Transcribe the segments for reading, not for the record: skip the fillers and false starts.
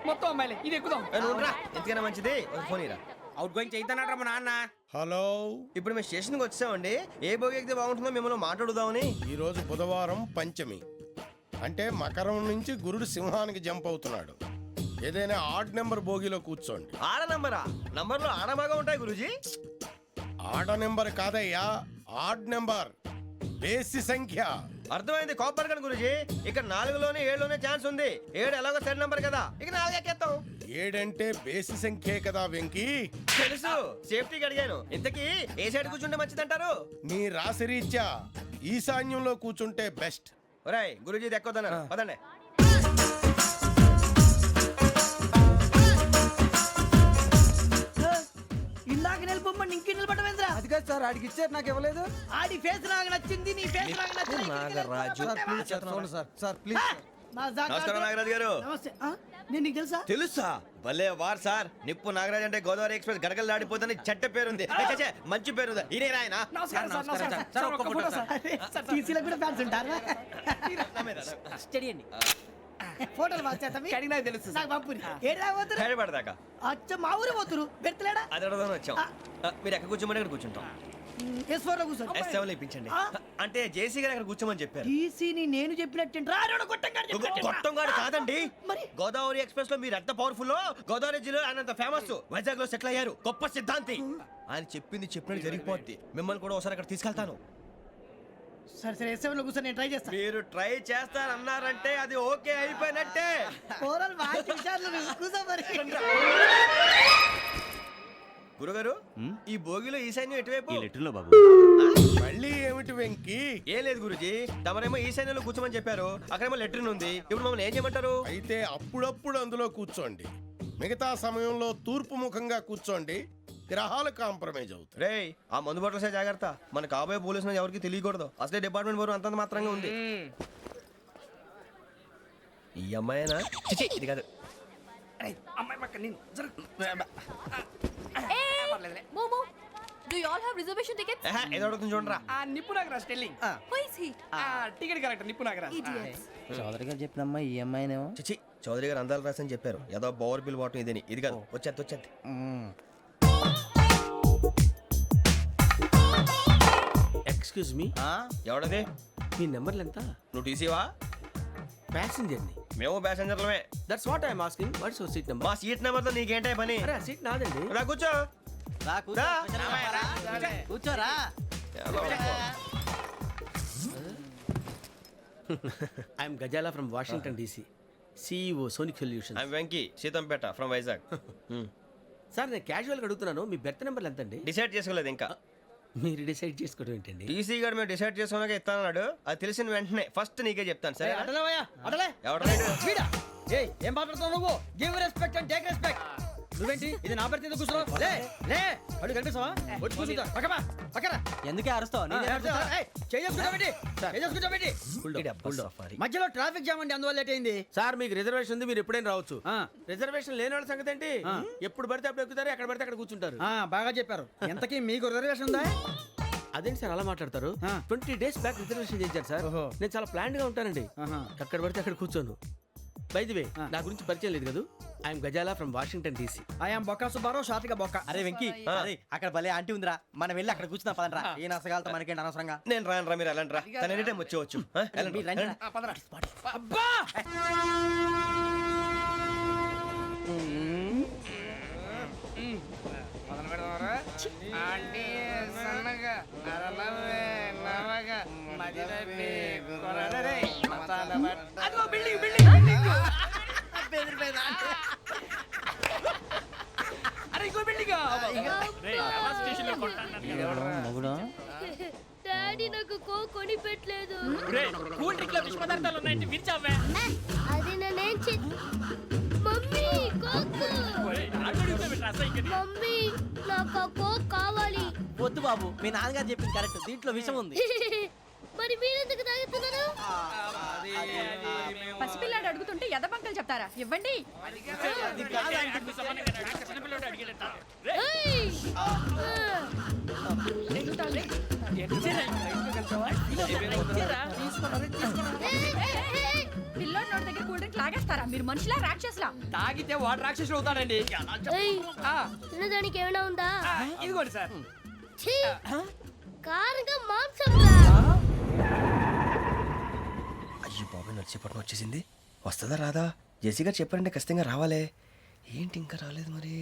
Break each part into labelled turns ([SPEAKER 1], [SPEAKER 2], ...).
[SPEAKER 1] మొత్తం అమ్మాయిలే ఇది ఎక్కుదాం.
[SPEAKER 2] ఎందుకైనా మంచిది ఫోన్ ఇరా.
[SPEAKER 1] అవుట్ గోయింగ్ చేద్దానట్రా మా నాన్న.
[SPEAKER 3] హలో,
[SPEAKER 2] ఇప్పుడు మేము స్టేషన్కి వచ్చామండి. ఏ బోగి ఎక్కితే బాగుంటుందో మిమ్మల్ని మాట్లాడుదామని.
[SPEAKER 3] ఈరోజు బుధవారం పంచమి, అంటే మకరం నుంచి గురుడు సింహానికి జంప్ అవుతున్నాడు. ఏదైనా ఆడ్ నెంబర్ బోగిలో కూర్చోండి.
[SPEAKER 2] ఆడ నంబరా? నంబర్లో ఆడ బాగా ఉంటాయి గురూజీ.
[SPEAKER 3] ఆడ నెంబర్ కాదయ్యా, ఆడ్ నెంబర్, బేసి సంఖ్య.
[SPEAKER 2] అర్థమైంది, కాపర్ కానీ గురూజీ. ఇక్కడ 4లోనే 7లోనే ఛాన్స్ ఉంది. 7 ఎలాగో సెడ్ నంబర్ కదా, ఇక 4 ఎక్కేస్తాం.
[SPEAKER 3] 7 అంటే బేసి సంఖ్యే కదా వెంకీ.
[SPEAKER 2] తెలుసు, సేఫ్టీకి అడిగాను. ఇంతకీ ఏ సైడ్ కూర్చుంటే మంచిదంటారు?
[SPEAKER 3] నీ రాశి రీత్యా ఈశాన్యంలో కూర్చుంటే బెస్ట్.
[SPEAKER 2] ఒరేయ్ గురూజీ దెక్కొద్దన్నారు, పదండి.
[SPEAKER 4] ఇందాక నిలబొమ్మని ఇంకే నిలబడమేంద్రా?
[SPEAKER 1] అది కాదు సార్, ఆడికి ఇచ్చారు నాకు ఇవ్వలేదు.
[SPEAKER 4] ఆడి ఫేస్ నాకు నచ్చింది, నీ ఫేస్ నాకు నచ్చింది.
[SPEAKER 2] నాగరాజు.
[SPEAKER 1] Sir please.
[SPEAKER 2] నమస్కారం నాగరాజు గారు.
[SPEAKER 4] నమస్తే. నేను నీకు తెలుసా?
[SPEAKER 2] తెలుసా? భలే వార్ సార్. నిప్పు నాగరాజ్ అంటే గోదావరి ఎక్స్ప్రెస్ గడగలు దాడిపోతుంది చెట్ట పేరుంది. మంచి పేరు. ఇదే ఆయన.
[SPEAKER 4] టీసీలో కూడా ఫ్యాన్స్ ఉంటారా? ఫోటోలు
[SPEAKER 1] నాకు తెలుసు.
[SPEAKER 4] నాకు పంపుని ఏడు రాబోతురు?
[SPEAKER 2] హైదరాబాద్దాకా.
[SPEAKER 4] అచ్చ మా ఊరు పోతురు. పెడతలేడా?
[SPEAKER 2] అది అడగదామని వచ్చాం. మీరు ఎక్కడ కూర్చోమని అక్కడ కూర్చుంటాం.
[SPEAKER 4] S4 లో కూర్చో.
[SPEAKER 2] S7 లో ఇప్పించండి. అంటే జేసీ గారు అక్కడ కూర్చోమని చెప్పారు.
[SPEAKER 4] టీసీని నేను చెప్పినట్టు
[SPEAKER 2] గొట్టంగాడు కాదండి.
[SPEAKER 4] మరి
[SPEAKER 2] గోదావరి ఎక్స్ప్రెస్ లో మీరు ఎంత పవర్ఫుల్, గోదావరి జిల్లా ఆయన ఫేమస్. వైజాగ్ లో సెటిల్ అయ్యారు. గొప్ప సిద్ధాంతి. ఆయన చెప్పింది చెప్పినట్టు జరిగిపోద్ది. మిమ్మల్ని కూడా ఒకసారి అక్కడ తీసుకెళ్తాను.
[SPEAKER 4] సరే సరే, S7 లో కూర్చొని నేను ట్రై చేస్తాను.
[SPEAKER 2] మీరు ట్రై చేస్తారన్నారంటే అది ఓకే అయిపోయినట్టే.
[SPEAKER 4] ఓవరాల్ వాయిస్ విషయాలు కూర్చో మరి.
[SPEAKER 2] గురుగారు, ఈ భోగిలో ఈశాన్యం ఎటువైపు?
[SPEAKER 5] బాబు
[SPEAKER 3] మళ్ళీ ఏమిటి వెంకీ?
[SPEAKER 2] ఏం లేదు గురుజీ, తమరేమో ఈశాన్యంలో కూర్చోమని చెప్పారు. అక్కడేమో లెట్రిన్ ఉంది. ఇప్పుడు మమ్మల్ని ఏం చేయమంటారు?
[SPEAKER 3] అయితే అప్పుడప్పుడు అందులో కూర్చోండి. మిగతా సమయంలో తూర్పు ముఖంగా కూర్చోండి. గ్రహాలు కాంప్రమైజ్ అవుతాయి.
[SPEAKER 2] రేయ్, ఆ మందు బట్టలసే జాగ్రత్త. మన కాబోయే పోలీసులు ఎవరికి తెలియకూడదు. అసలే డిపార్ట్మెంట్ బోరు అంతంత మాత్రంగా ఉంది. ఈ అమ్మాయినా? చిచి, ఇది కాదు.
[SPEAKER 1] అమ్మాయి పక్క నేను.
[SPEAKER 6] Momo, do you all have reservation tickets?
[SPEAKER 2] ఏదో అడుగుతుంది చూడరా.
[SPEAKER 1] ఆ నిప్పు Nagaraj telling.
[SPEAKER 6] Who is he?
[SPEAKER 1] Ticket correct నిప్పు నాగరాజ్.
[SPEAKER 6] Idiots.
[SPEAKER 4] చౌదరి గారు చెప్పినమ్మా ఈ అమ్మాయినేమో.
[SPEAKER 2] చిచి, చౌదరి గారు అందాలు రాసని చెప్పారు. ఏదో బోర్ బిల్ వాటం ఇదని. ఇది కాదు, వచ్చేది.
[SPEAKER 5] Excuse me,
[SPEAKER 2] ఎవడది?
[SPEAKER 5] మీ నెంబర్లు ఎంత?
[SPEAKER 2] నువ్వు టీసీవా?
[SPEAKER 5] ప్యాసింజర్ ని.
[SPEAKER 2] మేము ప్యాసెంజర్లమే.
[SPEAKER 5] That's what I'm asking. What's your seat number?
[SPEAKER 2] మా సీట్ నెంబర్ తో నీకేంటే పని?
[SPEAKER 5] అరే సీట్ నాదండి.
[SPEAKER 2] రా కూర్చో. రా.
[SPEAKER 4] కూర్చోరా.
[SPEAKER 5] I'm Ghazala from Washington DC, CEO Sonic Solutions.
[SPEAKER 2] I'm Venky, Seethampeta from Vizag.
[SPEAKER 5] Sir నేను క్యాజువల్గా అడుగుతున్నాను, మీ బెర్త్ నెంబర్లు ఎంత అండి?
[SPEAKER 2] డిసైడ్ చేసుకోలేదు ఇంకా.
[SPEAKER 5] మీరు డిసైడ్ చేసుకోవడం ఏంటండి?
[SPEAKER 2] టీసీ గారు మేము డిసైడ్ చేసుకున్నాక ఇస్తానన్నాడు. అది తెలిసిన వెంటనే ఫస్ట్ నీకే చెప్తాను. సరే
[SPEAKER 4] అడలే
[SPEAKER 2] ఎవడరా?
[SPEAKER 4] ఏం మాట్లాడుతున్నావు నువ్వు? Give respect and take respect. నువ్వేంటి ఇది నా పరిస్థితి కూర్చున్నావు? లే లే, అడుగు కనిపిస్తావా? వచ్చి కూర్చుంటా. పక్కన ఎందుకే అరుస్తావు? మధ్యలో ట్రాఫిక్ జామ్ అండి, అందువల్ల లేట్ అయింది.
[SPEAKER 5] సార్ మీకు రిజర్వేషన్ ఉంది, మీరు ఎప్పుడైనా రావచ్చు. రిజర్వేషన్ లేని వాళ్ళ సంగతి ఏంటి? ఎప్పుడు పడితే అప్పుడు ఎక్కుతారు, ఎక్కడ పడితే అక్కడ కూర్చుంటారు.
[SPEAKER 4] బాగా చెప్పారు. ఎంతకీ మీకు రిజర్వేషన్ ఉందా?
[SPEAKER 5] అదేంటి సార్ అలా మాట్లాడతారు? 20 days బ్యాక్ రిజర్వేషన్ చేశారు సార్. నేను చాలా ప్లాన్డ్ గా ఉంటానండి. అక్కడ పడితే అక్కడ కూర్చోను. బై ది వే, నా గురించి పరిచయం లేదు కదా. I'm Ghazala from Washington DC.
[SPEAKER 4] I'm Bokka Subbarao, షార్ట్గా బొక్క. అరే వెంకీ, అక్కడ భలే ఆంటీ ఉందిరా, మనం వెళ్ళి అక్కడ కూర్చున్నా పదనరా. ఏ నసగాలతో మనకేంటి అనవసరంగా.
[SPEAKER 2] నేను రాను, మీరు ఎలాంటి రా. తన ఎనీ టైం వచ్చేవచ్చు.
[SPEAKER 4] అబ్బా
[SPEAKER 6] డాడీ నాకు కొని పెట్టలేదు. అది నేనేం మమ్మీ మమ్మీ నాకు ఆ కోక్ కావాలి.
[SPEAKER 4] వద్దు బాబు, మీ నాన్నగారు చెప్పింది కరెక్ట్, దీంట్లో విషయం ఉంది.
[SPEAKER 6] మరి మీరెందుకు తాగుతున్నారు?
[SPEAKER 7] పసిపిల్లాడు అడుగుతుంటే ఎదబంకలు చెప్తారా? ఇవ్వండి. పిల్లోడి నోటి దగ్గర కూల్ డ్రింక్ లాగేస్తారా మీరు మనుషులా రాక్షసులా?
[SPEAKER 1] తాగితే వాడు రాక్షసుడు అవుతాడండి ఆ,
[SPEAKER 8] తినడానికి ఏమైనా ఉందా?
[SPEAKER 1] ఆ, ఇదిగోండి సార్.
[SPEAKER 8] ఛీ! కారంగా మాంసం రా.
[SPEAKER 2] అయ్యో బాబాయ్ నడిచేపట్నం వచ్చేసింది. వస్తుందా రాదా? జెసీ గారు చెప్పారంటే ఖచ్చితంగా రావాలే. ఏంటి ఇంకా రాలేదు మరి?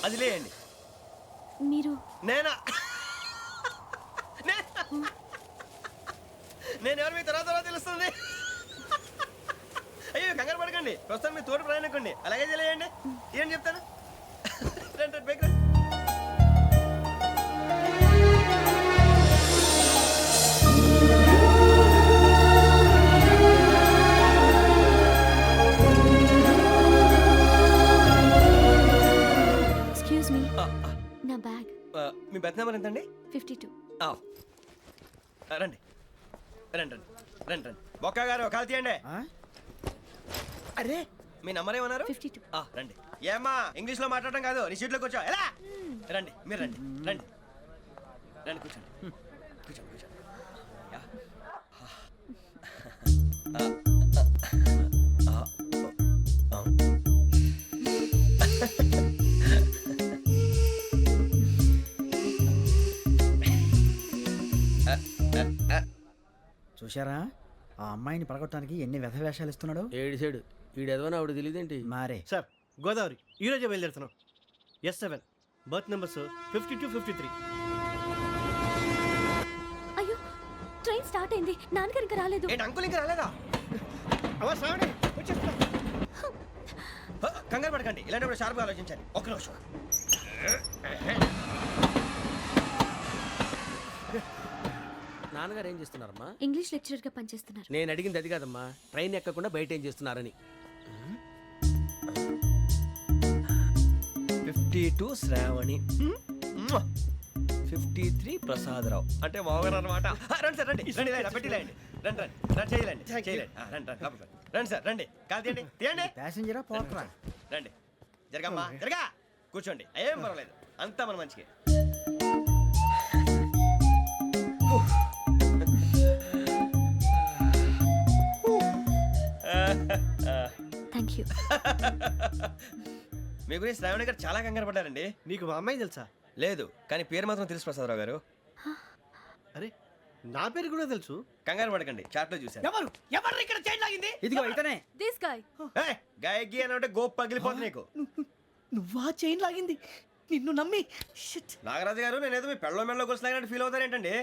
[SPEAKER 2] అది లేయండి.
[SPEAKER 8] మీరు
[SPEAKER 2] నేనా? నేను ఎవరు మీ తర్వాత తెలుస్తుంది. అయ్యో కంగారు పడకండి, ప్రస్తుతం మీ తోటి ప్రయాణకండి. అలాగే తెలియండి. ఏం చెప్తాను. రండి, రండి, బైక్ రండి.
[SPEAKER 8] ఎక్స్క్యూజ్ మీ, నా బ్యాగ్.
[SPEAKER 2] మీ బెత్ నెంబర్ ఎంతండి?
[SPEAKER 8] 52.
[SPEAKER 2] రండి రండి రండి రండి రండి. బొక్క గారు కాల్ తీయండి. అరే మీ నంబర్ ఏమన్నారు?
[SPEAKER 8] 52.
[SPEAKER 2] రండి. ఏమ్మా ఇంగ్లీష్ లో మాట్లాడడం కాదు, నీ సీట్లో కూర్చో. ఎలా? రండి, మీరు రండి రండి రండి, కూర్చోండి కూర్చోండి కూర్చోండి. యా.
[SPEAKER 4] చూశారా ఆ అమ్మాయిని పడగొట్టడానికి ఎన్ని వ్యధ వేషాలు ఇస్తున్నాడు?
[SPEAKER 5] ఏడు సైడు ఈడెదవని ఆవిడ తెలియదేంటి?
[SPEAKER 4] మారే
[SPEAKER 2] సార్ గోదావరి ఈరోజే బయలుదేరుతున్నాం. S7 berth numbers 52, 53.
[SPEAKER 8] అయ్యో, ట్రైన్ స్టార్ట్ అయింది. నాన్నగారు ఇంకా రాలేదు.
[SPEAKER 2] ఏంటి అంకుల్ ఇంకా రాలేదా? కంగారు పడకండి, ఇలాంటప్పుడు షార్ప్గా ఆలోచించండి. ఒక్క నిమిషం.
[SPEAKER 5] నాన్నగారు ఏం చేస్తున్నారమ్మా?
[SPEAKER 8] ఇంగ్లీష్ లెక్చరర్ గా పనిచేస్తున్నారు.
[SPEAKER 5] నేను అడిగింది అది కాదమ్మా, ట్రైన్ ఎక్కకుండా బయట ఏం చేస్తున్నారని.
[SPEAKER 2] 52 శ్రావణి, 53 ప్రసాదరావు అంటే మామగారు అనమాట. రండి సార్, రండి రండి, ఇలా పెట్టి లేండి. రండి రండి రండి, చేయలేండి చేయలేండి. రండి రండి లోపలికి రండి. రండి సార్, రండి, కాలు తీయండి తీయండి.
[SPEAKER 4] ప్యాసింజరా పోట్రా?
[SPEAKER 2] రండి, జరగమ్మా జరగా, కూర్చోండి. ఏం పర్వాలేదు, అంతా మన మంచికి.
[SPEAKER 8] Thank you.
[SPEAKER 2] మీ గురించి శ్రావణి గారు చాలా కంగారు పడ్డారండి.
[SPEAKER 9] నీకు మా అమ్మాయి తెలుసా?
[SPEAKER 2] లేదు, కానీ పేరు మాత్రం తెలుసు ప్రసాదరావు గారు.
[SPEAKER 9] అరే నా పేరు కూడా తెలుసు.
[SPEAKER 2] కంగారు పడకండి, చాట్లో చూశాను.
[SPEAKER 1] ఎవరు ఎవరు ఇక్కడ చైన్ లాగింది?
[SPEAKER 4] ఇదిగో ఇతనే.
[SPEAKER 6] This guy.
[SPEAKER 2] గాయకి అని అంటే గోప్ పగిలిపోతుంది నీకు.
[SPEAKER 1] నువ్వా చైన్ లాగింది? నిన్ను నమ్మి షిట్.
[SPEAKER 2] నాగరాజు గారు, నేనేదో మీ పెళ్ళ మెళ్ళలో గురిసిలాగినట్టు ఫీల్ అవుతారేంటండి?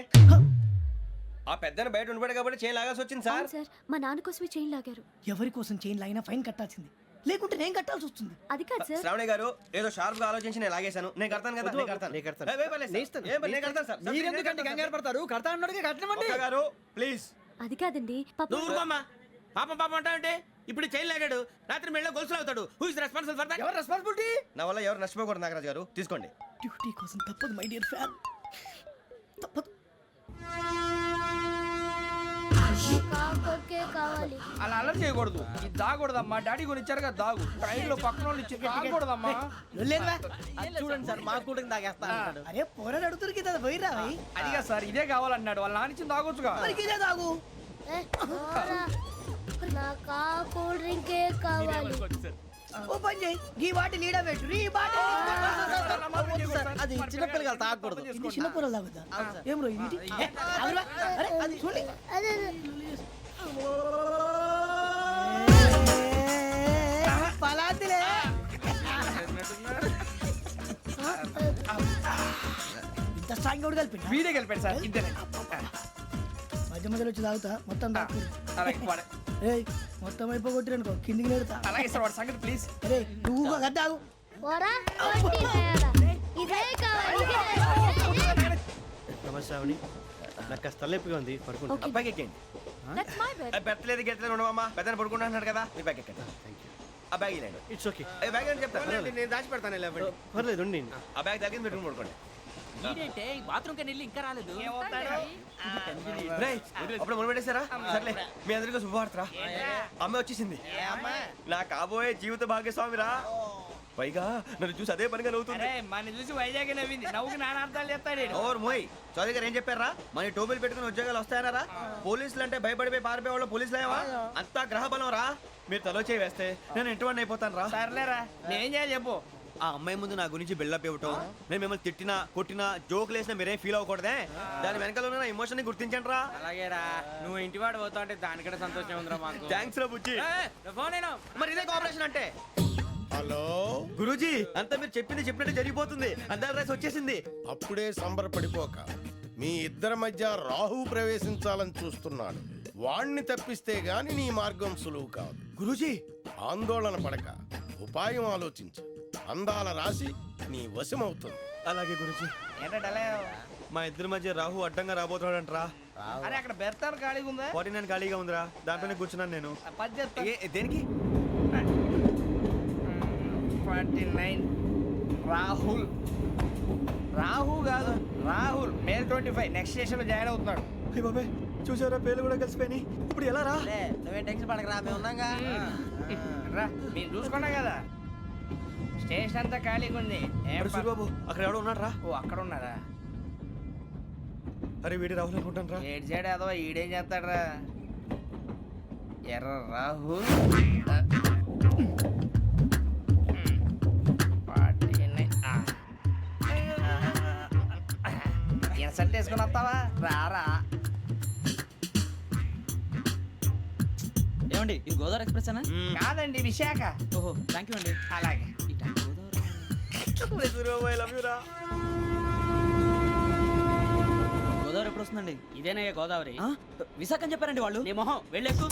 [SPEAKER 2] ఆ పెద్దని బయట ఉండిపోయాడు కాబట్టి చేయి లాగాల్సి వచ్చింది సార్.
[SPEAKER 8] సార్, మా నాన్న కోసమే చైన్ లాగారు.
[SPEAKER 1] ఎవరి కోసం చైన్ లాగినా ఫైన్ కట్టాల్సింది, లేకుంటే నేను కట్టాల్సి వస్తుంది.
[SPEAKER 8] అది కాదు సార్.
[SPEAKER 2] శ్రావణి గారు, ఏదో షార్ప్ గా ఆలోచించి నేను లాగేశాను. నేను కడతాను కదా, నేను కడతాను.
[SPEAKER 9] నేను కడతాను.
[SPEAKER 2] ఏ, పర్లేదు సార్. ఏం పర్లేదు, నేను కడతాను సార్.
[SPEAKER 4] మీరెందుకంటే కంగారు పడతారు? కడతా అన్నాడుగా, కట్టమండి.
[SPEAKER 2] ఒక్క గారు ప్లీజ్.
[SPEAKER 8] అది కాదండి, పాపం.
[SPEAKER 5] నువ్వు ఊరుకోమ్మా. పాపం పాపం అంటావంటే ఇప్పుడు చైన్ లాగాడు, రాత్రి మెళ్ళ గొలుసులు అవుతాడు. Who is responsible for that?
[SPEAKER 4] ఎవరు రెస్పాన్సిబిలిటీ?
[SPEAKER 2] నా వల్ల ఎవరు నష్టపోకూడదు నాగరాజు గారు, తీసుకోండి.
[SPEAKER 1] డ్యూటీ కోసం తప్పదు మై డియర్ ఫ్యాన్, తప్పదు.
[SPEAKER 8] కావాలి.
[SPEAKER 1] అలా అలర్ చేయకూడదు. ఇది దాగకూడదమ్మా. డాడీ కొని ఇచ్చారు కదా దాగు. ట్రైన్ లో పక్కన వాళ్ళు ఇచ్చి దాగకూడదమ్మా.
[SPEAKER 4] చూడండి సార్, మా కూడా తాగేస్తా అంటాడు.
[SPEAKER 1] అరే పోరాడు అడుగుతారు కదా పోయిరా. అదిగా సార్, ఇదే కావాలన్నాడు. వాళ్ళ నాన్న ఇచ్చింది తాగొచ్చుగా. ఇదే తాగు.
[SPEAKER 8] నాకు కూల్ డ్రింకే కావాలి.
[SPEAKER 1] ఓ పని చేయి, ఈ బాటి లీడ పెట్టు. ఈ బాటి
[SPEAKER 4] అది చిన్నపిల్లలు తాగకూడదు.
[SPEAKER 1] ఇది చిన్న పొరలు తాగుతా. ఏం రో ఇది? అరే అది చూడండి.
[SPEAKER 8] అదే
[SPEAKER 1] పలాతిలే. ఇంత
[SPEAKER 4] ఇంత స్ట్రాంగ్ కూడా కలిపి
[SPEAKER 1] వీడే గెలిపాడు సార్ ఇద్దరే
[SPEAKER 4] మధ్య మధ్యలో వచ్చి తాగుతా మొత్తం తాకు
[SPEAKER 1] అలాగే వాడు-
[SPEAKER 4] ఏయ్ మొత్తం అయిపోగొట్టిరనుకో కిందికి నేడుతా
[SPEAKER 1] అలాగే సార్ వాడు సంగతి ప్లీజ్.
[SPEAKER 4] అరే నువ్వు కద్దాగు
[SPEAKER 9] నమస్తే ఆవిడ నాకు కాస్త తలెప్పిగా ఉంది పడుకుంటా
[SPEAKER 2] అబ్బాయికి ఎక్కండి
[SPEAKER 6] That's my bed.
[SPEAKER 2] పెట్టలేదు గెట్టలేదు ఉండవమ్మా పెద్దని పడుకుంటున్నాడు కదా మీ బ్యాగ్ ఎక్కండి ఆ బ్యాగ్ ఇలాండి
[SPEAKER 9] ఇట్స్ ఓకే
[SPEAKER 2] బ్యాగ్ అని చెప్తాను నేను దాచి పెడతాను
[SPEAKER 9] పర్లేదు ఉండి
[SPEAKER 2] ఆ బ్యాగ్ తగ్గింది పెట్టుకుని పడుకోండి రేయ్, అప్పుడు మొదలు పెట్టేశారా సర్లే మీ అందరికీ శుభవార్తరా అమ్మ వచ్చేసింది నా కాబోయే జీవిత భాగ్యస్వామిరా పైగా నన్ను చూసి అదే పనిగా నవ్వుతుంది
[SPEAKER 1] అరే మన చూసి వైజాగ్ నవ్వింది నవ్వుకి నాన్న అర్థాలు చెప్తాడు ఈడు.
[SPEAKER 2] ఓర్ మోయ్ చౌదరి గారు ఏం చెప్పారా మన టోబీలు పెట్టుకుని ఉద్యోగాలు వస్తాయనరా పోలీసులు అంటే భయపడిపోయి పారిపోయే వాళ్ళు పోలీసులు అయ్యావా అంతా గ్రహ బలం రా మీరు తలో చేయి వేస్తే నేను ఇంటివాడిని అయిపోతాను రా
[SPEAKER 1] సర్లేరా నేనేం చేయాలి చెప్పు.
[SPEAKER 2] ఆ అమ్మాయి ముందు నా గురించి బిల్డప్ ఇవ్వటం నేను మిమ్మల్ని తిట్టినా కొట్టినా జోకులు వేసినా మీరేం ఫీల్ అవ్వకూడదే దాని వెనకాల ఉన్న ఎమోషన్ ని గుర్తించండి రా
[SPEAKER 1] అలాగేరా నువ్వు ఇంటివాడు పోతా అంటే దానికంటే సంతోషం ఉందిరా మాకు.
[SPEAKER 2] థ్యాంక్స్ రా బుజ్జి
[SPEAKER 1] ఫోన్ అయినా
[SPEAKER 2] మరి ఇదే కోఆపరేషన్ అంటే
[SPEAKER 3] హలో
[SPEAKER 2] గురూజీ అంతా మీరు చెప్పింది చెప్పినట్టు జరిగిపోతుంది అందాల రైస్ వచ్చేసింది
[SPEAKER 3] అప్పుడే సంబరపడిపోక మీ ఇద్దరి మధ్య రాహు ప్రవేశించాలని చూస్తున్నాడు. వాణ్ణి తప్పిస్తే గాని నీ మార్గం సులువు కాదు.
[SPEAKER 2] గురూజీ
[SPEAKER 3] ఆందోళన పడక ఉపాయం ఆలోచించు. అందాల రాశి నీ వశమవుతుంది.
[SPEAKER 2] అలాగే గురూజీ
[SPEAKER 1] ఏంటంటే
[SPEAKER 2] మా ఇద్దరి మధ్య రాహు అడ్డంగా రాబోతున్నాడంట్రా
[SPEAKER 1] అరే అక్కడ బెర్తాను ఖాళీగా ఉందా
[SPEAKER 2] 49 ఖాళీగా ఉందిరా దాంట్లోనే కూర్చున్నాను నేను
[SPEAKER 1] పది చెప్తా.
[SPEAKER 2] దేనికి
[SPEAKER 1] 49 రాహుల్ రాహు కాదు రాహుల్ మే 25 నెక్స్ట్ స్టేషన్ లో జాయిన్ అవుతున్నాడు.
[SPEAKER 2] అయ్య బాబాయ్ చూసారా పేర్లు కూడా కలిసిపోయినాయి ఇప్పుడు ఎలా రా
[SPEAKER 4] నువ్వేం టెన్షన్ పడకరా మేము ఉన్నాగా
[SPEAKER 1] రా మీరు చూసుకున్నా కదా స్టేషన్ అంతా ఖాళీగా ఉంది ఏం
[SPEAKER 2] అరే సూరిబాబు అక్కడ ఎవడో ఉన్నాడు రా
[SPEAKER 1] ఓ అక్కడ ఉన్నారా
[SPEAKER 2] అరే వీడి రాహుల్ అనుకుంటాను రా
[SPEAKER 1] ఏడు సైడ్ ఏదో ఈడేం చేస్తాడరా ఎర్ర రాహు ఇన్సల్ట్ వేసుకుని వస్తావా రారా
[SPEAKER 4] ఏమండి ఇది గోదావరి ఎక్స్ప్రెస్ అనా
[SPEAKER 1] కాదండి విశాఖ
[SPEAKER 4] ఓహో థ్యాంక్ యూ అండి
[SPEAKER 1] అలాగే
[SPEAKER 2] సూరిబాబు ఐ లవ్ యు రా
[SPEAKER 4] గోదావరి ఎప్పుడు వస్తుందండి
[SPEAKER 1] ఇదేనయ్య గోదావరి
[SPEAKER 4] విశాఖ అని చెప్పారండి వాళ్ళు నీ మొహం వెళ్ళెక్కు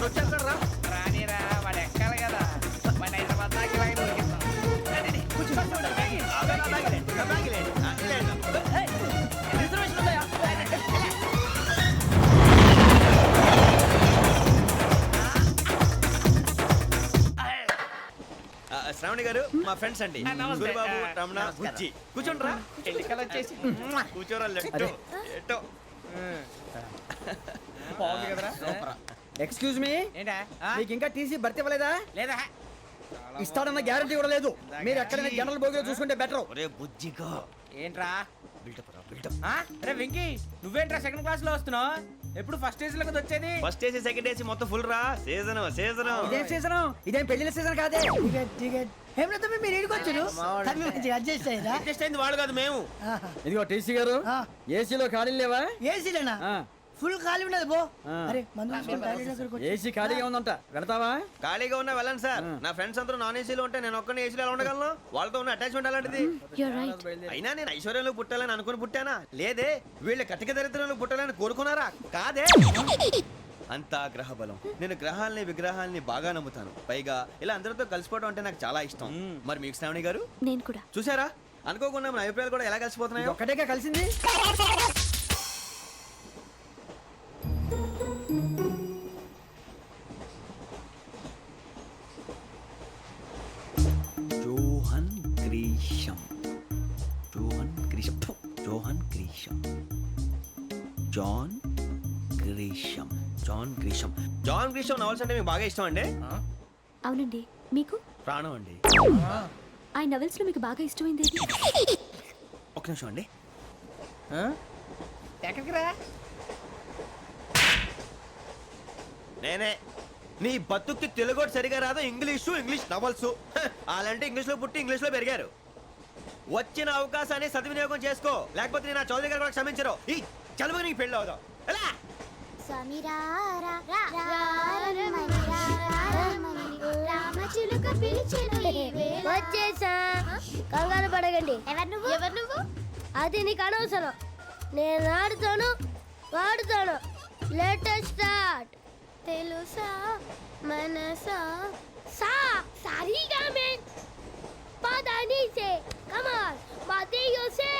[SPEAKER 2] వచ్చేస్తాడు రా
[SPEAKER 1] రానిరా వాడు ఎక్కాలి కదా వాడు హైదరాబాద్ దాకా ఇలాగే దొరికిస్తాం. రండి, కూర్చో.
[SPEAKER 4] రిజర్వేషన్ ఉందా
[SPEAKER 2] శ్రావణి గారు మా ఫ్రెండ్స్ అండి
[SPEAKER 1] నమస్తే.
[SPEAKER 2] సూరిబాబు రమణ బుజ్జి కూర్చోండి రా
[SPEAKER 1] ఎన్నికలు వచ్చేసి
[SPEAKER 2] కూర్చోరా లెట్టో ఎట్టో
[SPEAKER 1] బాగుంది కదరా
[SPEAKER 4] ఎక్స్క్యూజ్ మీ
[SPEAKER 1] ఏంటా
[SPEAKER 4] మీకు ఇంకా టీసీ భర్తీ ఇవ్వలేదా
[SPEAKER 1] లేదా
[SPEAKER 4] ఇస్తాడన్న గ్యారంటీ కూడా లేదు మీరు ఎక్కడైనా జనరల్ బోగిలో చూసుకుంటే బెటర్
[SPEAKER 2] ఒరే బుజ్జిగా
[SPEAKER 1] ఏంట్రా
[SPEAKER 2] బిల్డప్ రా బిల్డప్
[SPEAKER 1] అరే వెంకీ నువ్వేంట్రా సెకండ్ క్లాస్ లో వస్తున్నావు ఎప్పుడు ఫస్ట్ ఏజ్ లో కదా వచ్చేది
[SPEAKER 2] ఫస్ట్ ఏసీ సెకండ్ ఏసీ మొత్తం ఫుల్ రా సీజన్ సీజన్
[SPEAKER 4] ఇదేం సీజన్ ఇదేం పెళ్లిన సీజన్ కాదే టికెట్ టికెట్ ఏం మీరు ఇడికొచ్చారు అడ్జస్ట్ అయ్యారా
[SPEAKER 2] అడ్జస్ట్ అయింది వాళ్ళు కాదు మేము
[SPEAKER 4] ఇదిగో టీసీ గారు ఏసీలో ఖాళీ లేవా
[SPEAKER 10] ఏసీలేనా ఫుల్ ఖాళీ ఉండదు బో అరే మందు
[SPEAKER 4] ఏసీ ఖాళీగా ఉందంట వెళ్తావా
[SPEAKER 2] ఖాళీగా ఉన్నా వెళ్ళండి సార్ నా ఫ్రెండ్స్ అందరూ నాన్ ఏసీలో ఉంటే నేను ఒక్కనే ఏసీలో ఎలా ఉండగలను వాళ్ళతో ఉన్న అటాచ్మెంట్ అలాంటిది
[SPEAKER 8] You're right.
[SPEAKER 2] అయినా నేను ఐశ్వర్యంలో పుట్టాలని అనుకుని పుట్టానా లేదే వీళ్ళ కటిక దరిద్రంలో పుట్టాలని కోరుకున్నారా కాదే అంతా గ్రహ బలం నేను గ్రహాలని విగ్రహాలని బాగా నమ్ముతాను పైగా ఇలా అందరితో కలిసిపోవడం అంటే నాకు చాలా ఇష్టం మరి మీకు శ్రావణి గారు
[SPEAKER 8] నేను కూడా
[SPEAKER 2] చూసారా అనుకోకుండా మన అభిప్రాయాలు కూడా ఎలా కలిసిపోతున్నాయో
[SPEAKER 4] ఒక్కటేగా కలిసింది
[SPEAKER 2] Johan Grisham Johan Grisham Johan Grisham John Grisham John Grisham John Grisham novels అంటే మీకు బాగా ఇష్టం అండి
[SPEAKER 8] అవునండి మీకు
[SPEAKER 2] ప్రాణం అండి
[SPEAKER 8] ఆ నవెల్స్ లో మీకు బాగా ఇష్టమైంది ఏది?
[SPEAKER 2] ఒక నిమిషం అండి
[SPEAKER 1] ఎక్కడికి రా
[SPEAKER 2] నేనే నీ బతుక్కి తెలుగు కూడా సరిగా రాదు ఇంగ్లీష్ నవల్స్ అలాంటి ఇంగ్లీష్లో పుట్టి ఇంగ్లీష్లో పెరిగారు వచ్చిన అవకాశాన్ని సద్వినియోగం చేసుకో లేకపోతే నేను నా చౌదరి గారు కూడా క్షమించరు ఈ చదువు నీకు పెళ్ళి అవుదాం ఎలా
[SPEAKER 8] వచ్చేసా కంగారు పడగండి ఎవరు నువ్వు అది నీకు అనవసరం. నేను ఆడుతాను, వాడుతాను. Latest start. తెలుసా మనసా సా సారీగా మే పదని సే కమాన్ మాదేయో సే.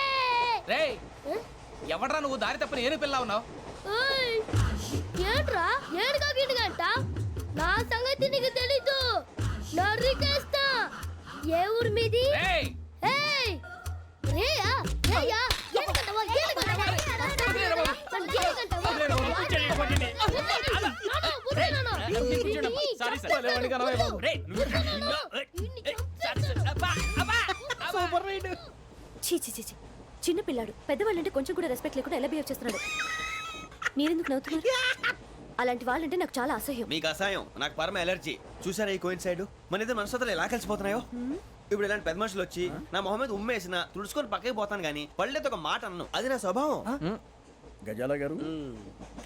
[SPEAKER 1] రేయ్ ఎవడ్రా నువ్వు దారి తప్పని ఏను పిల్ల ఉన్నావు?
[SPEAKER 8] ఓయ్ ఏంట్రా ఏడుగా గిడుగంట? నా సంగతి నీకు తెలీదు. నరికేస్తా. ఏ ఊరు మీది?
[SPEAKER 1] రేయ్
[SPEAKER 8] ఏయ్ రేయా రేయా ఏడుగంటవా ఏడుగంటవా చీ చీ చీ చీ. చిన్న పిల్లాడు పెద్దవాళ్ళంటే కొంచెం కూడా రెస్పెక్ట్ లేకుండా ఎలా బిహేవ్ చేస్తున్నాడు. మీరెందుకు నవ్వుతున్నారు? అలాంటి వాళ్ళంటే నాకు చాలా అసహ్యం.
[SPEAKER 2] మీకు అసహాయం, నాకు పరమ ఎలర్జీ. చూసారా ఈ కోయిన్ సైడ్ మన ఇద్దరు మనసులో ఎలా కలిసిపోతున్నాయో. ఇప్పుడు ఇలాంటి పెద్ద మనుషులు వచ్చి నా మొహం మీద ఉమ్మేసిన తుడుచుకొని పక్కకి పోతాను కానీ పళ్ళేతో ఒక మాట అన్ను. అది నా స్వభావం.
[SPEAKER 4] గజాల గారు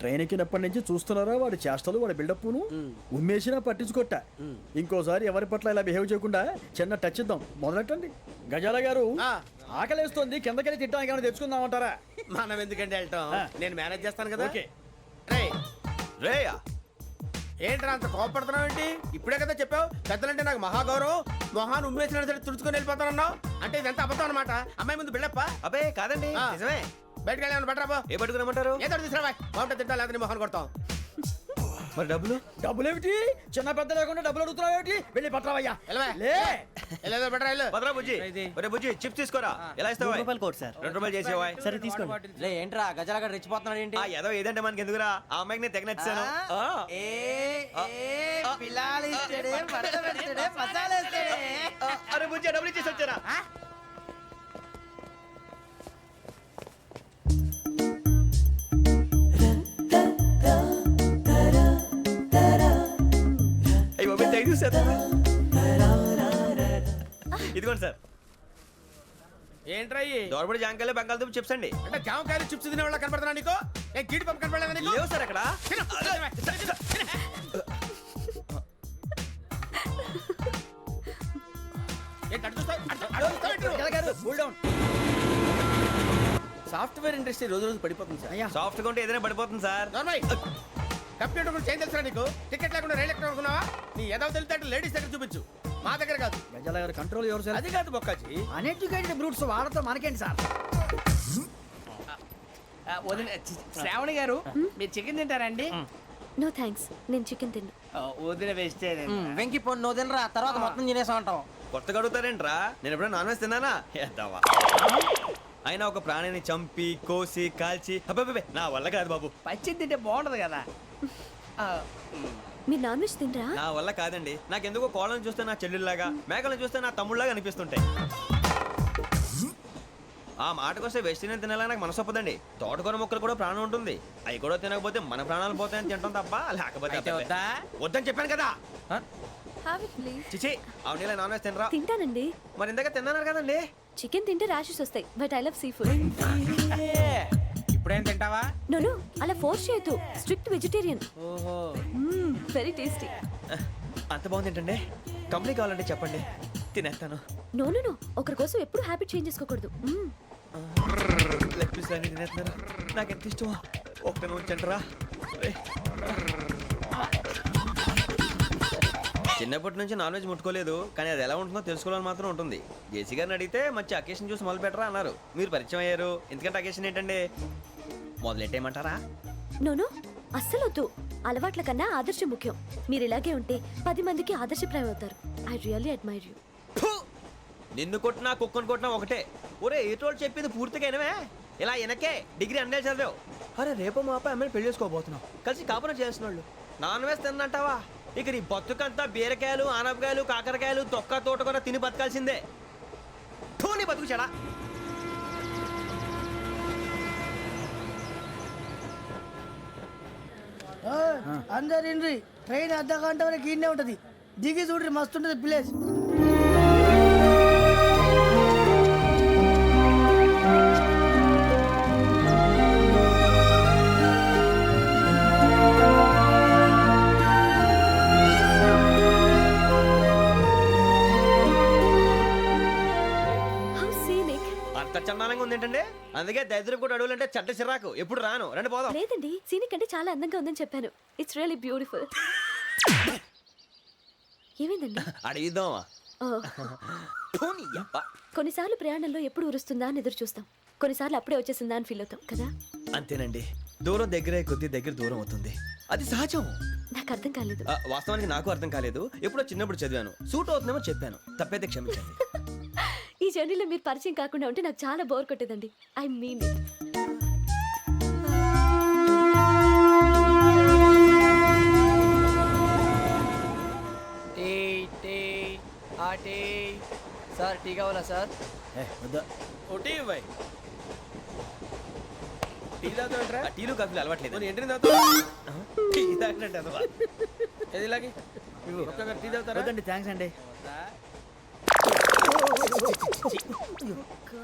[SPEAKER 4] ట్రైన్ ఎక్కినప్పటి నుంచి చూస్తున్నారా వాడి చేష్టలు, వాడి బిల్డప్ను. ఉమ్మేసినా పట్టించుకోట. ఇంకోసారి ఎవరి పట్ల ఇలా బిహేవ్ చేయకుండా చిన్న టచ్ ఇద్దాం. మొదలెట్టండి. గజాల గారు ఆకలేస్తోంది, కిందకెళ్ళి తిట్టడానికి ఏమైనా తెచ్చుకుందామంటారా?
[SPEAKER 5] మనం ఎందుకంటే వెళ్తాం, నేను మేనేజ్ చేస్తాను కదా.
[SPEAKER 4] ఓకే.
[SPEAKER 2] రేయా
[SPEAKER 5] ఏంట్రా అంత కోపడుతున్నావు ఏంటి? ఇప్పుడే కదా చెప్పావు పెద్దలంటే నాకు మహాగౌరవం, మొహాన్ని ఉమ్మేసిన సరే తుడుచుకొని వెళ్ళిపోతానన్నావు. అంటే ఇదంతా అబద్ధం అనమాట. అమ్మాయి ముందు బిల్డప్ప.
[SPEAKER 2] అబ్బే కాదండి, నిజమే.
[SPEAKER 5] బయటకు వెళ్ళి బట్రాబో.
[SPEAKER 2] ఏ పట్టుకురమ్మంటారు?
[SPEAKER 5] ఏదో తీసుకురా బాగుంటుంది తింటా, లేదా మొహాన్ని కొడతాం.
[SPEAKER 2] మరి డబ్బులు?
[SPEAKER 4] డబ్బులేమిటి? చిన్న పెద్ద లేకుండా డబ్బులు అడుగుతున్నావు ఏమిటి? వెళ్ళి పట్టరావయ్యా.
[SPEAKER 5] వెళ్ళేదో బట్రా వెళ్ళు.
[SPEAKER 2] భద్రా బుజ్జి, ఒరే బుజ్జి చిప్స్ తీసుకోరా. ఎలా ఇస్తావా?
[SPEAKER 10] Court sir.
[SPEAKER 2] 2 రూపాయలు చేసేవా?
[SPEAKER 10] సరే తీసుకోండి.
[SPEAKER 4] లే ఏంట్రా గజాల రెచ్చిపోతున్నాడు ఏంటి?
[SPEAKER 2] ఏదో ఏదంటే మనకి ఎందుకురా, ఆ అమ్మాయికి నేను తెగ నచ్చాను. అరే బుజ్జి డబ్బులు ఇచ్చేసి వచ్చారా? ఇదిగోండి సార్.
[SPEAKER 5] ఏంట్రా
[SPEAKER 2] దోరబడి జాంకాయలు బంగాళదుంప చిప్స్ అండి.
[SPEAKER 5] అంటే జామకాయలు చిప్స్ తినే వాళ్ళ కనపడుతున్నా నీకు? ఏ గీడి పంప కనపడలేదా నీకు?
[SPEAKER 2] లేవు సార్ అక్కడ.
[SPEAKER 5] సాఫ్ట్వేర్ ఇండస్ట్రీ రోజు రోజు పడిపోతుంది సార్.
[SPEAKER 2] సాఫ్ట్ గా ఉంటే ఏదైనా పడిపోతుంది సార్.
[SPEAKER 5] కంప్యూటర్ గురించి ఏం తెలుసా నీకు? టికెట్ లేకుండా రైలు ఎక్కడ అనుకున్నావా? నీ ఏదో తెలితే లేడీస్ దగ్గర చూపించు, మా దగ్గర కాదు.
[SPEAKER 4] గజాల గారు కంట్రోల్ ఎవరు సార్?
[SPEAKER 5] అది కాదు బొక్కాజీ.
[SPEAKER 4] అన్ఎడ్యుకేటెడ్ బ్రూట్స్ వాళ్ళతో మనకేంటి సార్?
[SPEAKER 1] శ్రావణి గారు మీరు చికెన్ తింటారండి?
[SPEAKER 8] నో థ్యాంక్స్, నేను చికెన్ తిన్నా.
[SPEAKER 1] వదిన వేస్తే
[SPEAKER 10] వెంకి పొన్ను నువ్వు తినరా, తర్వాత మొత్తం తినేసా ఉంటాం.
[SPEAKER 2] కొత్తగా అడుగుతారేంట్రా? నేను ఎప్పుడైనా నాన్ వెజ్ తిన్నానా? ఎద్దావా. అయినా ఒక ప్రాణిని చంపి కోసి కాల్చి అబ్బబ్బే నా వల్ల కాదు బాబు.
[SPEAKER 1] పచ్చి తింటే బాగుంటది కదా.
[SPEAKER 8] మీరు నాన్ వెజ్ తినరా?
[SPEAKER 2] నా వల్ల కాదండి. నాకెందుకో కోళ్ళని చూస్తే నా చెల్లెళ్ళలాగా, మేకలను చూస్తే నా తమ్ముళ్ళలాగా అనిపిస్తుంటాయి. ఆ మాటకొస్తే వెస్టిరియన్ తినాలని నాకు మనసు ఒప్పదండి. తోటకూర మొక్కలు కూడా ప్రాణం ఉంటుంది. అవి కూడా తినకపోతే మన ప్రాణాలు పోతాయని తింటాం తప్ప లేకపోతే వద్దని చెప్పాను కదా. చిచి అవునీ నాన్ వెజ్ తినరా?
[SPEAKER 8] తింటానండి.
[SPEAKER 2] మరి ఇందాక తిన్నాను కదండి.
[SPEAKER 8] చికెన్ తింటే ర్యాషెస్ వస్తాయి, but I love sea food.
[SPEAKER 1] ఇప్పుడేం తింటావా?
[SPEAKER 8] నో అలా ఫోర్స్ చేయొద్దు. Strict vegetarian.
[SPEAKER 1] ఓహో
[SPEAKER 8] వెరీ టేస్టీ.
[SPEAKER 2] అంత బాగుంది ఏంటండి? కంప్లీట్ కావాలంటే చెప్పండి, తినేస్తాను.
[SPEAKER 8] నో ఒకరి కోసం ఎప్పుడు హ్యాబిట్ చేంజ్ చేసుకోకూడదు.
[SPEAKER 2] లెగ్ పీస్ అన్ని తినేస్తున్నాను. నాకు ఎంత ఇష్టమో ఒకటే ఉంచండి రా. చిన్నప్పటి నుంచి నాన్ వెజ్ ముట్టుకోలేదు, కానీ అది ఎలా ఉంటుందో తెలుసుకోవాలని మాత్రం ఉంటుంది. జేసీ గారిని అడిగితే మంచి అకేషన్ చూసి మొదలు పెట్టరా అన్నారు. మీరు పరిచయం అయ్యారు, ఎందుకంటే అకేషన్ ఏంటండి? మొదలెట్టేయమంటారా?
[SPEAKER 8] నో అస్సలు వద్దు. అలవాట్ల కన్నా ఆదర్శం ముఖ్యం. మీరు ఇలాగే ఉంటే 10 మందికి ఆదర్శప్రాయం అవుతారు. I really admire you.
[SPEAKER 2] నిన్ను కొట్టినా కుక్కను కొట్టినా ఒకటే. ఒరే ఏటోళ్ళు చెప్పింది పూర్తిగా వినవే. ఇలా వెనకే డిగ్రీ అన్నే చదివావు. అరే రేపు మా అబ్బాయి అమ్మని పెళ్లి చేసుకోబోతున్నావు, కలిసి కాపురం చేసిన వాళ్ళు నాన్ వెజ్ తిన్నంటావా? ఇక నీ బతుకంతా బీరకాయలు, ఆనపకాయలు, కాకరకాయలు, తొక్క తోట కూడా తిని బతకాల్సిందే. నీ బతుకు చెడా.
[SPEAKER 10] అందరు ఇండ్రి, ట్రైన్ అర్ధ గంట వరకు ఇన్నే ఉంటది. దిగి చూడ్రి, మస్తు ఉంటది ప్లేస్.
[SPEAKER 2] అంత చందానంగా ఉంది ఏంటండి? అందుకే దరిద్రం కూడా అడవులంటే చెడ్డ చిరాకు. ఎప్పుడు రాను, రండి పోదాం.
[SPEAKER 8] లేదండి సీని కంటే చాలా అందంగా ఉందని చెప్పాను. It's really beautiful. ఏమైందండి?
[SPEAKER 2] అడిగిద్దామా?
[SPEAKER 8] ఓ, కొన్నిసార్లు ప్రయాణంలో ఎప్పుడు ఉరుస్తుందా అని ఎదురు చూస్తాం, కొన్నిసార్లు అప్పుడే వచ్చేసిందా అని ఫీల్ అవుతాం కదా.
[SPEAKER 2] అంతేనండి, దూరం దగ్గరే కొద్ది దగ్గర దూరం అవుతుంది, అది సహజం.
[SPEAKER 8] నాకు అర్థం కాలేదు.
[SPEAKER 2] వాస్తవానికి నాకు అర్థం కాలేదు, ఎప్పుడో చిన్నప్పుడు చదివాను. సూట్ అవుతుందేమో చెప్పాను, తప్పైతే క్షమించండి.
[SPEAKER 8] ఈ జర్నీలో మీరు పరిచయం కాకుండా ఉంటే నాకు చాలా బోర్ కొట్టేదండి. I mean it.
[SPEAKER 10] Sir tea కావాలా సార్?
[SPEAKER 4] వద్దా.
[SPEAKER 5] ఒకటి ఇవ్వాయి. టీ తాగుతాంట్రా?
[SPEAKER 2] టీలు కాఫీలు అలవాట్లేదు.
[SPEAKER 5] ఎంట్రీ తాగుతా.
[SPEAKER 2] టీ తాగినట్టు అదవా.
[SPEAKER 5] ఏది ఇలాగే ఒక్క టీ తాగుతారా?
[SPEAKER 4] వద్దండి, థ్యాంక్స్ అండి.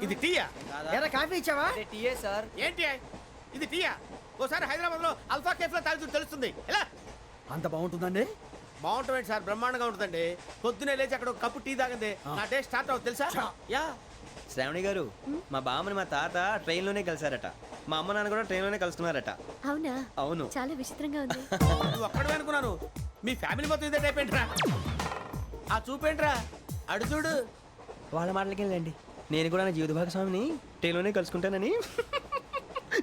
[SPEAKER 5] ఇది టీయా?
[SPEAKER 10] ఎరా కాఫీ ఇచ్చావా?
[SPEAKER 5] టీయే సార్. ఏంటి ఇది టీయా? ఓసారి హైదరాబాద్ లో అల్ఫా కేఫ్ లో తాగుతూ తెలుస్తుంది. ఎలా
[SPEAKER 4] అంత బాగుంటుందండి?
[SPEAKER 5] బాగుంటుంది సార్, బ్రహ్మాండంగా ఉంటుందండి. పొద్దునే లేచి అక్కడ ఒక కప్పు టీ తాగింది నా డే స్టార్ట్ అవుతుంది తెలుసా? యా.
[SPEAKER 2] శ్రావణి గారు, మా బామ్మని మా తాత ట్రైన్ లోనే కలిసారట. మా అమ్మ నాన్న కూడా ట్రైన్ లోనే కలుస్తున్నారట.
[SPEAKER 8] అవునా?
[SPEAKER 2] అవును.
[SPEAKER 8] చాలా విచిత్రంగా ఉంది.
[SPEAKER 5] నువ్వు ఒక్కడే అనుకున్నాను, మీ ఫ్యామిలీ మొత్తం ఇదే టైప్ ఏంట్రా? ఆ చూపేంట్రా, అడు చూడు.
[SPEAKER 2] వాళ్ళ మాటలకి వెళ్ళండి, నేను కూడా నా జీవిత భాగస్వామిని ట్రైన్ లోనే కలుసుకుంటానని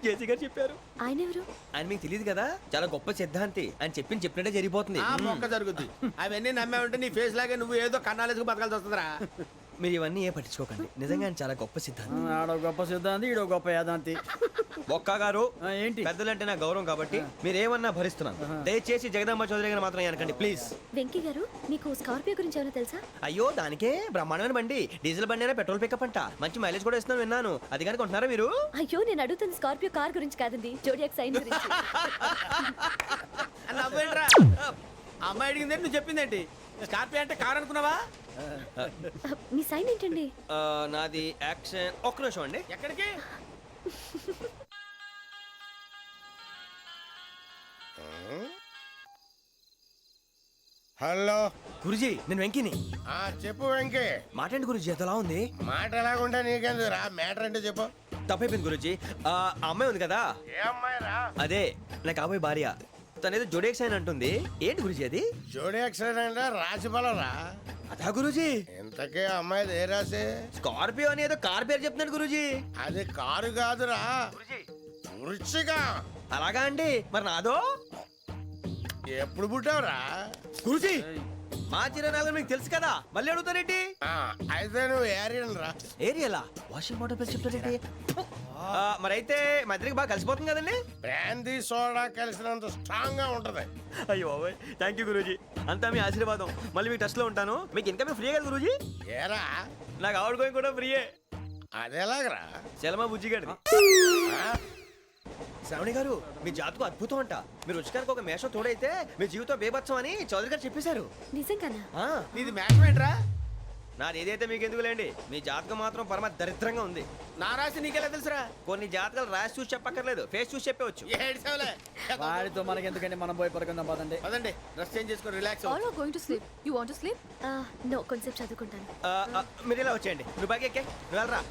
[SPEAKER 2] జేసీ గారు చెప్పారు.
[SPEAKER 8] ఆయన ఎవరు?
[SPEAKER 2] ఆయన మీకు తెలియదు కదా, చాలా గొప్ప సిద్ధాంతి. అని చెప్పినట్టే జరిగిపోతుంది.
[SPEAKER 5] ఆ మొక్క జరుగుద్ది. అవన్నీ నమ్మావంటే నీ ఫేస్ లాగే నువ్వు ఏదో కన్నాలేసుకు బతకాల్సి వస్తుందిరా.
[SPEAKER 2] మీరు ఇవన్నీ ఏ పట్టించుకోకండి, నిజంగా ఆయన చాలా గొప్ప సిద్ధాంతి.
[SPEAKER 4] ఆడో గొప్ప సిద్ధాంతి, ఈడో గొప్ప యాదాంతి.
[SPEAKER 2] ఒక్క గారు,
[SPEAKER 4] ఏంటి?
[SPEAKER 2] పెద్దలంటే నా గౌరవం కాబట్టి మీరు ఏమన్నా భరిస్తున్నాను. దయచేసి జగదాంబ చౌదరి గారు మాత్రం అనకండి ప్లీజ్.
[SPEAKER 8] వెంకీ గారు, మీకు స్కార్పియో గురించి ఏమైనా తెలుసా?
[SPEAKER 2] అయ్యో, దానికే బ్రహ్మాండమైన బండి, డీజిల్ బండి అయినా పెట్రోల్ పికప్ అంట, మంచి మైలేజ్ కూడా ఇస్తున్నాను విన్నాను. అది కానీ కొంటున్నారా మీరు?
[SPEAKER 8] అయ్యో, నేను అడుగుతుంది స్కార్పియో కార్ గురించి కాదండి, జోడియాక్ సైన్ గురించి.
[SPEAKER 5] నవ్వేంట్రా? అమ్మాయి అడిగింది నువ్వు చెప్పిందేంటి? స్కార్పియో అంటే కార్ అనుకున్నావా?
[SPEAKER 8] మీ సైన్ ఏంటండి?
[SPEAKER 2] నాది యాక్షన్. ఒక్క నిమిషం అండి.
[SPEAKER 5] ఎక్కడికి?
[SPEAKER 3] హలో
[SPEAKER 2] గురుజీ, నేను వెంకిని.
[SPEAKER 3] చెప్పు వెంకీ.
[SPEAKER 2] మాటండి గురుజీ, అదలా ఉంది.
[SPEAKER 3] మాట ఎలాగుంటా నీకెందుకు రా, మ్యాటర్ అంటే చెప్పు.
[SPEAKER 2] తప్పైపోయింది గురుజీ. ఆ అమ్మాయి ఉంది కదా,
[SPEAKER 3] ఏ అమ్మాయి రా?
[SPEAKER 2] అదే నా కాబోయే భార్య. తనేదో జోడేక్స్ అని అంటుంది. ఏంటి గురుజీ అది?
[SPEAKER 3] జోడి యాక్సిడెంట్ రాసి బలరా?
[SPEAKER 2] అదా గురుజీ.
[SPEAKER 3] ఇంతకే అమ్మాయిది ఏ రాసి?
[SPEAKER 2] స్కార్పియో అని ఏదో కార్ పేరు చెప్తున్నాడు గురుజీ.
[SPEAKER 3] అది కారు కాదురా, వృచ్చిక.
[SPEAKER 2] అలాగా అండి, మరి నాదో?
[SPEAKER 3] ఎప్పుడు పుట్టావురా?
[SPEAKER 2] గురుజీ, మా చిరనాలు మీకు తెలుసు కదా, మళ్ళీ అడుగుతారేంటి?
[SPEAKER 3] అయితే నువ్వు ఏరియన్ రా.
[SPEAKER 2] ఏరియాలా? వాషింగ్ వాటర్ పేరు చెప్తారేంటి? మరైతే మా ఇద్దరికి బాగా కలిసిపోతుంది కదండి.
[SPEAKER 3] బ్రాందీ సోడా కలిసినంత స్ట్రాంగ్ గా ఉంటది.
[SPEAKER 2] అయ్యో థ్యాంక్ యూ గురూజీ, అంతా మీ ఆశీర్వాదం. మళ్ళీ మీకు టచ్ లో ఉంటాను. మీకు ఇంకా ఫ్రీ కదా గురూజీ?
[SPEAKER 3] ఏరా,
[SPEAKER 2] నాకు ఆవిడ గోయింగ్ కూడా ఫ్రీయే.
[SPEAKER 3] అదేలాగరా?
[SPEAKER 2] చలమా బుజ్జి గారిది. శ్రావణి గారు, మీ జాతకు అద్భుతం అంట. మీరు రుచికానికి ఒక మేషం తోడైతే మీ జీవితం బేబత్సం అని చౌదరి గారు చెప్పేశారు.
[SPEAKER 8] నిజంగానా?
[SPEAKER 5] నీది మ్యాచ్ ఏంట్రా?
[SPEAKER 2] నాది ఏదైతే మీకు ఎందుకులేండి, మీ జాతకం మాత్రం పరమ దరిద్రంగా ఉంది.
[SPEAKER 5] నా రాసి నీకెలా తెలుసురా?
[SPEAKER 2] కొన్ని జాతకాలు రాసి చూసి చెప్పక్కర్లేదు, ఫేస్ చూసి చెప్పవచ్చు.
[SPEAKER 5] ఏడ్చావులే.
[SPEAKER 4] వాడితో మనకి ఎందుకండి, మనం పోయి పడుకుందాం పదండి.
[SPEAKER 5] పదండి, డ్రెస్ చేంజ్ చేసుకొని relax
[SPEAKER 6] All are going to sleep. You want to sleep?
[SPEAKER 8] No, కొంచెం చదువుకుంటాను.
[SPEAKER 2] మీరు ఇలా వచ్చేయండి. నువ్వు బాగా ఎక్కే, నువ్వు వెళ్ళరా.